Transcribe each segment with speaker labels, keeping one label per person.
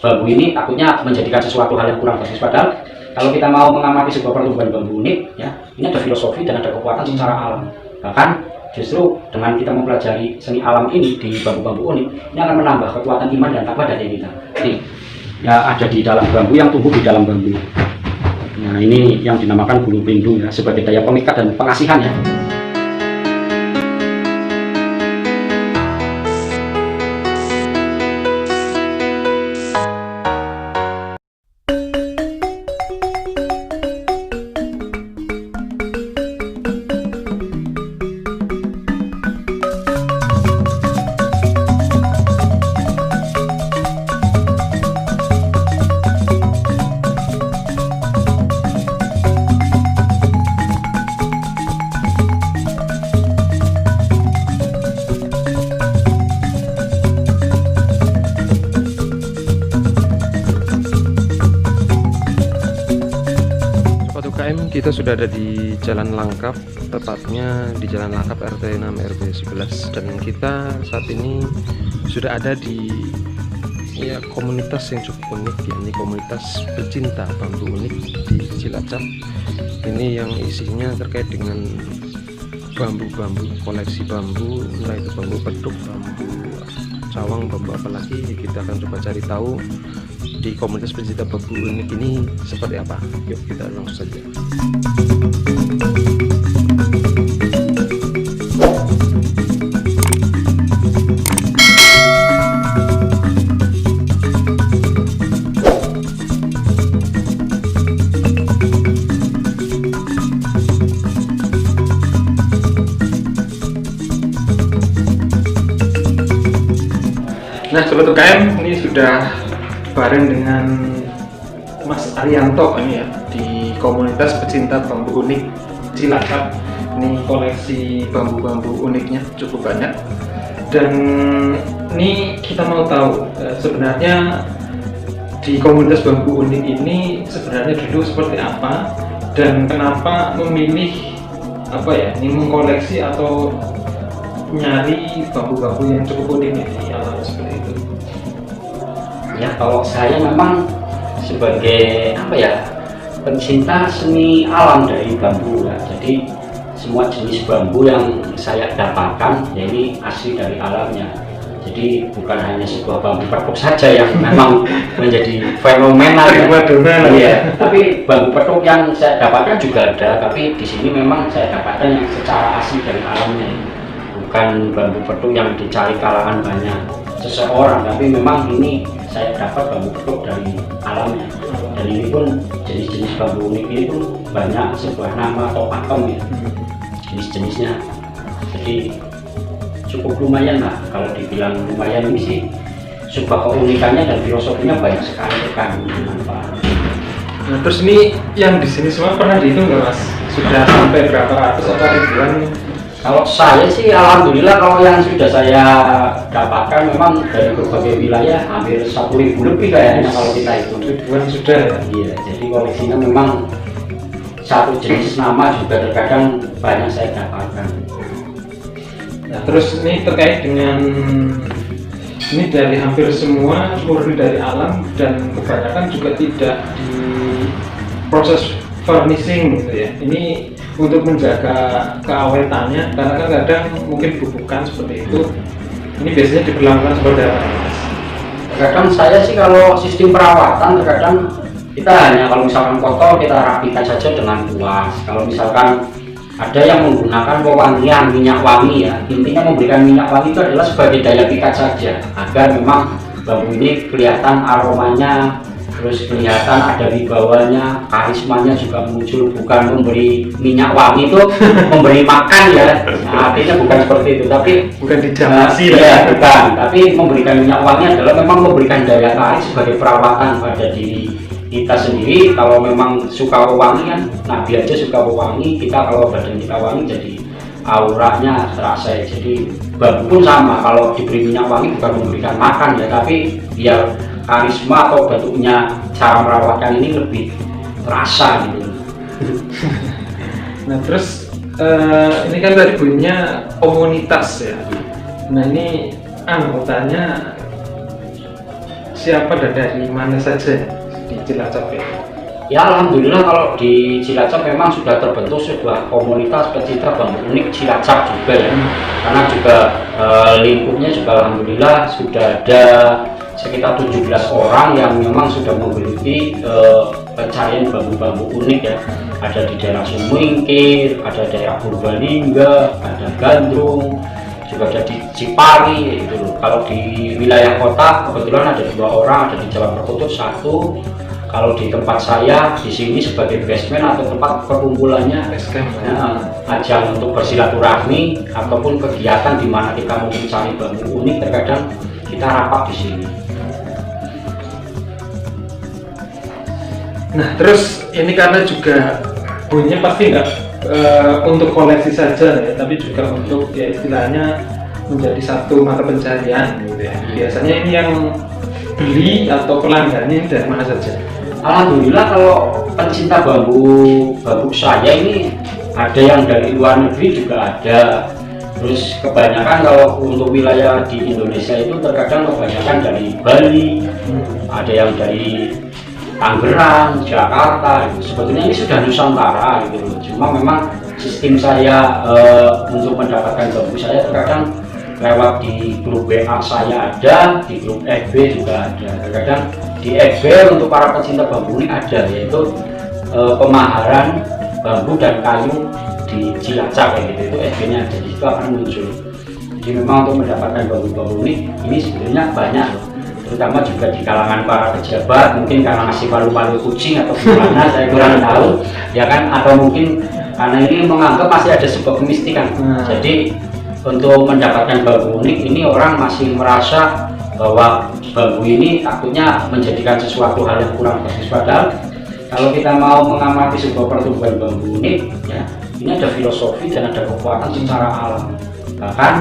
Speaker 1: bambu ini takutnya menjadikan sesuatu hal yang kurang bagus. Padahal kalau kita mau mengamati sebuah pertumbuhan bambu unik, ya, ini ada filosofi dan ada kekuatan secara alam. Bahkan justru dengan kita mempelajari seni alam ini di bambu-bambu unik, ini akan menambah kekuatan iman dan takwa dari kita. Ini ya ada di dalam bambu, yang tumbuh di dalam bambu. Nah, ini yang dinamakan bulu pelindung ya, sebagai daya pemikat dan pengasihan ya.
Speaker 2: Kita sudah ada di Jalan Langkap, tepatnya di Jalan Langkap RT 6 RW 11, dan kita saat ini sudah ada di komunitas yang cukup unik, yakni komunitas pecinta bambu unik di Cilacap. Ini yang isinya terkait dengan bambu-bambu, koleksi bambu, mulai itu bambu petuk, bambu cawang, bambu apalagi. Kita akan coba cari tahu di komunitas pencinta bambu unik ini seperti apa. Yuk kita langsung saja.
Speaker 3: Nah, Sobat UKM, ini sudah bareng dengan Mas Arianto ini ya, di komunitas pecinta bambu unik Cilacap. Ini koleksi bambu-bambu uniknya cukup banyak, dan ini kita mau tahu sebenarnya di komunitas bambu unik ini sebenarnya dulu seperti apa, dan kenapa memilih ini mengkoleksi atau nyari bambu-bambu yang cukup unik di alam seperti itu.
Speaker 1: Ya, kalau saya memang sebagai pencinta seni alam dari bambu ya. Jadi semua jenis bambu yang saya dapatkan ya ini asli dari alamnya. Jadi bukan hanya sebuah bambu petuk saja yang memang menjadi fenomenal ya. Tapi bambu petuk yang saya dapatkan juga ada, tapi di sini memang saya dapatkan yang secara asli dari alamnya. Bukan bambu petuk yang dicari kalangan banyak seseorang, tapi memang ini saya dapat bambu petuk dari alamnya. Dan ini pun jenis-jenis bambu unik ini pun banyak sebuah nama atau pakem ya, jenis-jenisnya. Jadi cukup lumayan lah, kalau dibilang lumayan ini sih sebuah keunikannya dan filosofinya banyak sekali kan.
Speaker 3: Nah, terus ini yang di sini semua pernah dihitung nggak Mas? Sudah sampai berapa ratus atau ribuan?
Speaker 1: Kalau saya sih alhamdulillah, kalau yang sudah saya dapatkan memang dari berbagai wilayah hampir 1.000 lebih kayaknya kalau kita hitung.
Speaker 3: Ribuan sudah ya?
Speaker 1: Iya, jadi koleksinya memang satu jenis nama juga terkadang banyak saya dapatkan.
Speaker 3: Nah, terus ini terkait dengan ini dari hampir semua murni dari alam, dan kebanyakan juga tidak di proses furnishing gitu ya. Ini untuk menjaga keawetannya, karena kan kadang mungkin bubukan seperti itu. Ini biasanya diberlakukan seperti apa?
Speaker 1: Terkadang saya sih kalau sistem perawatan terkadang kita hanya kalau misalkan kotor kita rapikan saja dengan puas. Kalau misalkan ada yang menggunakan pewangian minyak wangi ya, intinya memberikan minyak wangi itu adalah sebagai daya pikat saja agar memang bambu ini kelihatan aromanya, terus kelihatan ada wibawanya, karismanya juga muncul. Bukan memberi minyak wangi itu memberi makan ya, nah, artinya bukan seperti itu, tapi
Speaker 3: bukan dijamasi
Speaker 1: ya, bukan. Tapi memberikan minyak wangi adalah memang memberikan daya tarik sebagai perawatan pada diri kita sendiri. Kalau memang suka wangi kan, Nabi aja suka wangi, kita kalau badan kita wangi jadi auranya terasa ya. Jadi bambu pun sama, kalau diberi minyak wangi bukan memberikan makan ya, tapi biar karisma atau bentuknya, cara merawatkan ini lebih terasa gitu.
Speaker 3: Nah, terus ini kan tadi bunyinya komunitas ya. Nah, ini anggotanya siapa dan dari mana saja di Cilacap ini?
Speaker 1: Ya alhamdulillah kalau di Cilacap memang sudah terbentuk sebuah komunitas pecinta bambu unik Cilacap juga ya. Karena juga lingkupnya juga alhamdulillah sudah ada sekitar 17 orang yang memang sudah menggeluti pencarian bambu-bambu unik ya. Ada di daerah Sumingkir, ada daerah Purbalingga, ada Gandrung, juga ada di Cipari gitu loh. Kalau di wilayah kota kebetulan ada 2 orang, ada di Jalan Perkutut 1. Kalau di tempat saya di sini sebagai basement atau tempat perkumpulannya ajang untuk bersilaturahmi ataupun kegiatan di mana kita mau mencari bambu unik, terkadang kita rapat di sini.
Speaker 3: Nah terus ini karena juga bunyinya pasti nggak untuk koleksi saja ya, tapi juga untuk ya istilahnya menjadi satu mata pencarian gitu ya. Biasanya ini yang beli atau pelanggannya dari mana saja?
Speaker 1: Alhamdulillah kalau pencinta bambu saya ini ada yang dari luar negeri juga ada. Terus kebanyakan kalau untuk wilayah di Indonesia itu terkadang kebanyakan dari Bali, ada yang dari Tangerang, Jakarta. Sebetulnya ini sudah Nusantara gitu loh. Cuma memang sistem saya untuk mendapatkan bambu saya terkadang lewat di grup WA saya ada, di grup FB juga ada. Terkadang di FB untuk para pecinta bambu ini ada, yaitu pemaharan bambu dan kayu di Cilacap kayak gitu. Itu FB-nya ada, di situ akan muncul. Jadi memang untuk mendapatkan bambu-bambu ini sebetulnya banyak loh. Terutama juga di kalangan para pejabat, mungkin karena masih palu-palu kucing atau gimana saya kurang tahu ya kan, atau mungkin karena ini menganggap masih ada sebuah kemistikan. Jadi untuk mendapatkan bambu unik ini orang masih merasa bahwa bambu ini takutnya menjadikan sesuatu hal yang kurang bagus. Padahal kalau kita mau mengamati sebuah pertumbuhan bambu unik ya, ini ada filosofi dan ada kekuatan secara alam. Bahkan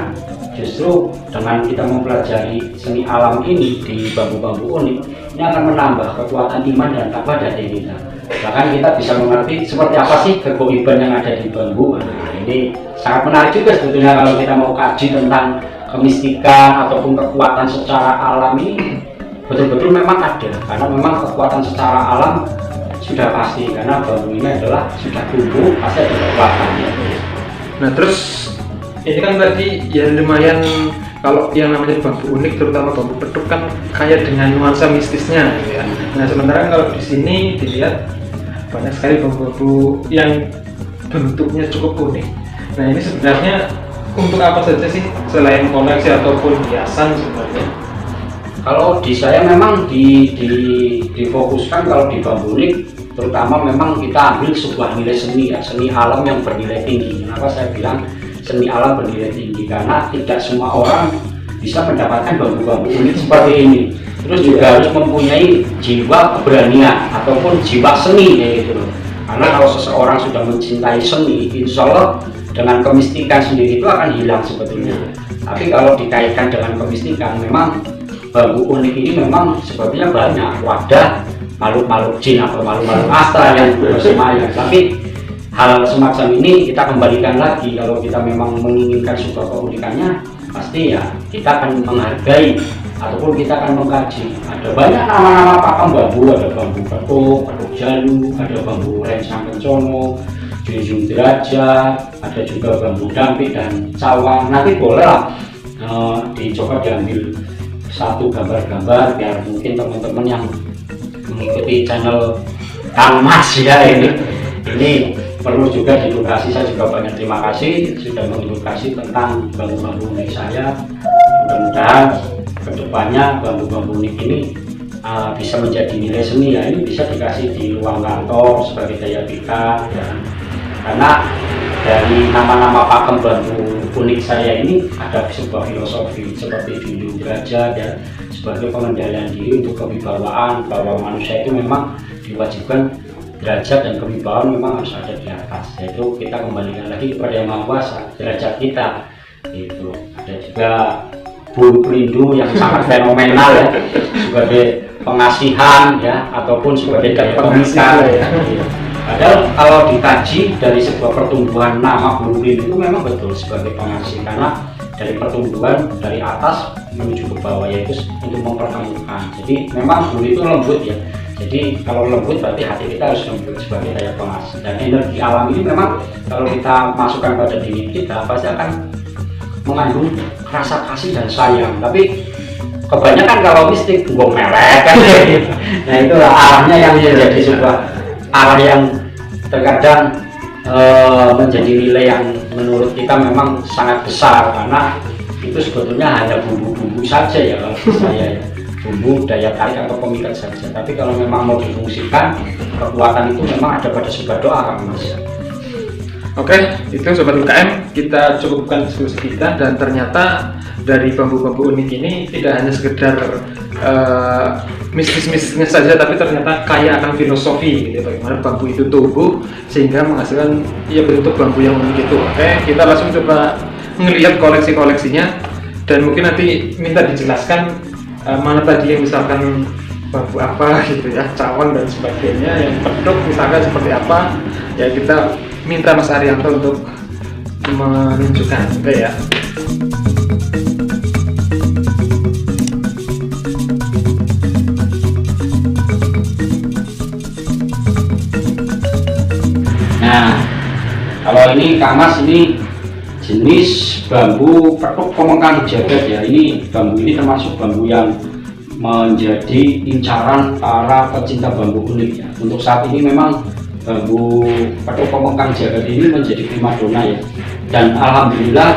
Speaker 1: justru dengan kita mempelajari seni alam ini di bambu-bambu unik, ini akan menambah kekuatan iman dan takwa dari kita. Bahkan kita bisa mengerti seperti apa sih kegoiban yang ada di bambu. Nah, ini sangat menarik juga sebetulnya kalau kita mau kaji tentang kemistikan ataupun kekuatan secara alam ini. Betul-betul memang ada, karena memang kekuatan secara alam sudah pasti, karena bambu ini adalah sudah tumbuh pasti ada kekuatannya.
Speaker 3: Nah terus ini kan tadi ya lumayan, kalau yang namanya bambu unik terutama bambu petuk kan kaya dengan nuansa mistisnya gitu ya. Nah sementara kalau di sini dilihat banyak sekali bambu-bambu yang bentuknya cukup unik. Nah ini sebenarnya untuk apa saja sih selain koleksi ataupun hiasan sebenarnya?
Speaker 1: Kalau di saya memang difokuskan kalau di bambu unik, terutama memang kita ambil sebuah nilai seni ya, seni alam yang bernilai tinggi. Kenapa saya bilang seni alam bernilai tinggi? Karena tidak semua orang bisa mendapatkan bambu-bambu unik seperti ini. Terus juga harus mempunyai jiwa keberanian ataupun jiwa seni kayak gitu loh. Karena kalau seseorang sudah mencintai seni, insya Allah dengan kemistikan sendiri itu akan hilang sebetulnya. Tapi kalau dikaitkan dengan kemistikan, memang bambu unik ini memang sebabnya banyak, wadah makhluk-makhluk jin atau makhluk-makhluk astral yang bersemayam. Tapi hal semacam ini kita kembalikan lagi, kalau kita memang menginginkan sebuah keunikannya, pasti ya kita akan menghargai ataupun kita akan mengkaji. Ada banyak nama-nama pakem bambu, ada bambu petuk, petuk jalu, ada bambu rencang kencono, junjung derajat, ada juga bambu dampit dan cawang. Nanti boleh lah dicoba diambil satu gambar-gambar biar mungkin teman-teman yang mengikuti channel Kang Mas ya ini perlu juga diedukasi. Saya juga banyak terima kasih sudah mengedukasi tentang bambu-bambu unik saya. Mudah-mudahan kedepannya bambu-bambu unik ini bisa menjadi nilai seni ya. Ini bisa dikasih di ruang kantor sebagai daya pikat ya. Karena dari nama-nama pakem bambu unik saya ini ada sebuah filosofi seperti junjung derajat ya, sebagai pengendalian diri untuk kewibawaan, bahwa manusia itu memang diwajibkan derajat dan kewibawaan memang harus ada di atas, yaitu kita kembalikan lagi kepada yang Maha Kuasa, derajat kita itu. Ada juga bulu perindu yang sangat fenomenal ya, sebagai pengasihan ya, ataupun sebagai pemikat ya. Padahal kalau dikaji dari sebuah pertumbuhan nama bulu perindu itu memang betul sebagai pengasih, karena dari pertumbuhan dari atas menuju ke bawah, yaitu untuk mempertemukan. Jadi memang bulu itu lembut ya. Jadi kalau lembut berarti hati kita harus lembut sebagai daya pengasih. Dan energi alam ini memang kalau kita masukkan pada diri kita pasti akan mengandung rasa kasih dan sayang. Tapi kebanyakan kalau mistik gong melek kan gitu. Nah itulah arahnya yang menjadi sebuah arah yang terkadang menjadi nilai yang menurut kita memang sangat besar, karena itu sebetulnya hanya bumbu-bumbu saja ya kalau saya ya. Bumbu daya tarik atau pemikat saja. Tapi kalau memang mau difungsikan, kekuatan itu memang ada pada sebuah doa kan Mas.
Speaker 3: Oke, itu Sobat UKM, kita cukupkan diskusi kita, dan ternyata dari bambu-bambu unik ini tidak hanya sekedar mistis-mistisnya saja, tapi ternyata kaya akan filosofi gitu, bagaimana bambu itu tumbuh sehingga menghasilkan bentuk bambu yang unik itu. Oke, kita langsung coba melihat koleksi-koleksinya, dan mungkin nanti minta dijelaskan mana tadi yang misalkan bambu apa gitu ya, cawan dan sebagainya, yang pedok misalkan seperti apa ya, kita minta Mas Arianto untuk menunjukkan. Oke ya.
Speaker 1: Nah kalau ini Kang Mas, ini jenis bambu petuk pemengkang jagat ya. Ini bambu ini termasuk bambu yang menjadi incaran para pecinta bambu unik ya. Untuk saat ini memang bambu petuk pemengkang jagat ini menjadi primadona ya. Dan alhamdulillah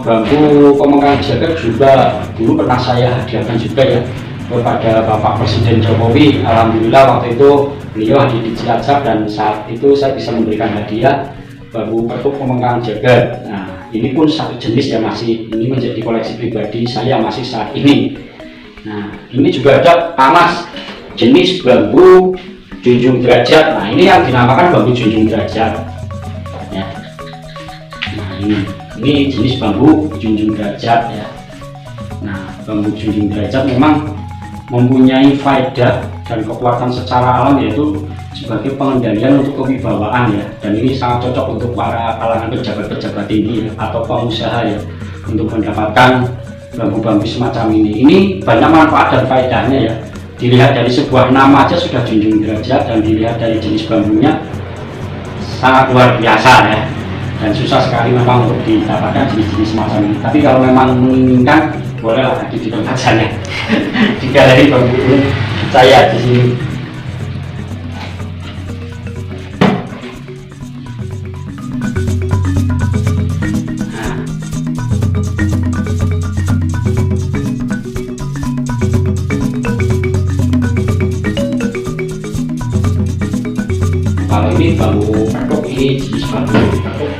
Speaker 1: bambu pemengkang jagat juga dulu pernah saya hadiahkan juga ya kepada Bapak Presiden Jokowi. Alhamdulillah waktu itu beliau hadir di Cilacap, dan saat itu saya bisa memberikan hadiah bambu petuk pemengkang jagat. Nah ini pun satu jenis ya, masih ini menjadi koleksi pribadi saya masih saat ini. Nah ini juga ada panas jenis bambu junjung derajat. Nah ini yang dinamakan bambu junjung derajat ya. Nah ini jenis bambu junjung derajat ya. Nah bambu junjung derajat memang mempunyai faedah dan kekuatan secara alam, yaitu sebagai pengendalian untuk kewibawaan ya. Dan ini sangat cocok untuk para kalangan pejabat-pejabat tinggi ya, atau pengusaha ya, untuk mendapatkan bambu-bambu semacam ini. Ini banyak manfaat dan faedahnya ya. Dilihat dari sebuah nama aja sudah junjung derajat, dan dilihat dari jenis bambunya sangat luar biasa ya. Dan susah sekali memang untuk didapatkan jenis-jenis semacam ini. Tapi kalau memang menginginkan, bolehlah hadir di tempat saya di galeri bambu saya di sini. Kalau ini bambu petuk, ini jenis bambu petuk.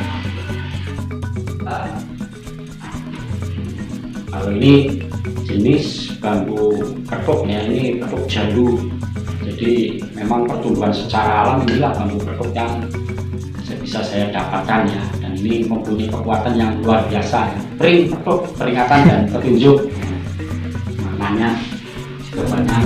Speaker 1: Kalau ini jenis bambu petuk ya, ini petuk jandu. Jadi memang pertumbuhan secara alam inilah bambu petuk yang bisa saya dapatkan ya. Dan ini mempunyai kekuatan yang luar biasa ya. Pring petuk, peringatan dan petunjuk. Maknanya juga banyak.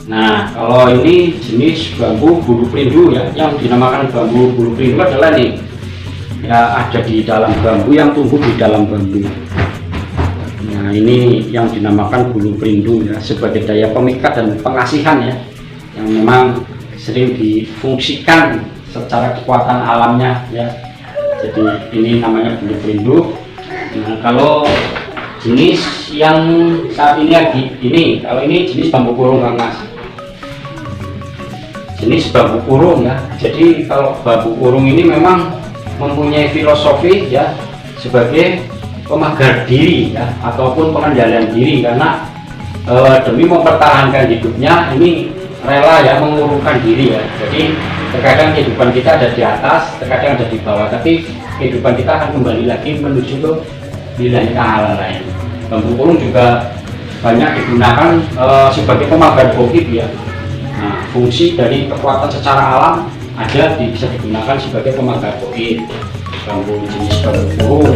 Speaker 1: Nah kalau ini jenis bambu bulu perindu ya, yang dinamakan bambu bulu perindu adalah nih ya, ada di dalam bambu, yang tumbuh di dalam bambu. Nah ini yang dinamakan bulu perindu ya, sebagai daya pemikat dan pengasihan ya, yang memang sering difungsikan secara kekuatan alamnya ya. Jadi ini namanya bulu perindu. Nah kalau jenis yang saat ini lagi ini, kalau ini jenis bambu kurung Kang Mas, jenis bambu kurung ya. Jadi kalau bambu kurung ini memang mempunyai filosofi ya, sebagai pemagar diri ya, ataupun pengendalian diri, karena demi mempertahankan hidupnya ini rela ya mengurungkan diri ya. Jadi terkadang kehidupan kita ada di atas, terkadang ada di bawah, tapi kehidupan kita akan kembali lagi menuju ke wilayah ta'ala lain. Bambu kurung juga banyak digunakan sebagai pemagar gaib ya. Nah, fungsi dari kekuatan secara alam ada bisa digunakan sebagai pemanggar koin, bambu jenis bambu kurung.